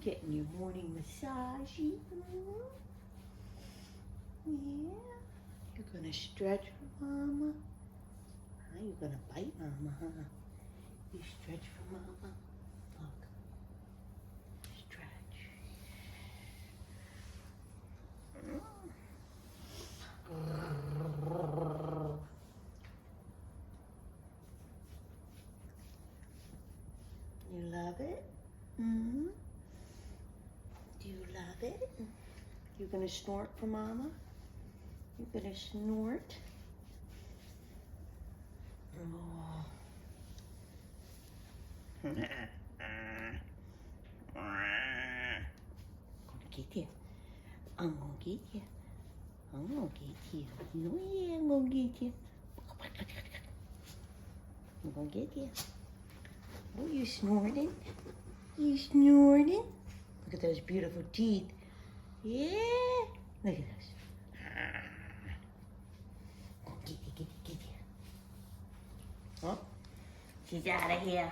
getting your morning massage. Yeah. You're gonna stretch for Mama. Huh? You're gonna bite Mama, huh? You stretch for Mama. Look. Stretch. You love it? Mm-hmm. Do you love it? You gonna snort for Mama? You gonna snort? Oh. Gonna get you. I'm gonna get you. I'm gonna get you. No, yeah, I'm gonna get you. I'm gonna get you. Oh, you snorting? You snorting? Look at those beautiful teeth. Yeah. Look at those. Get you. Huh? She's out of here.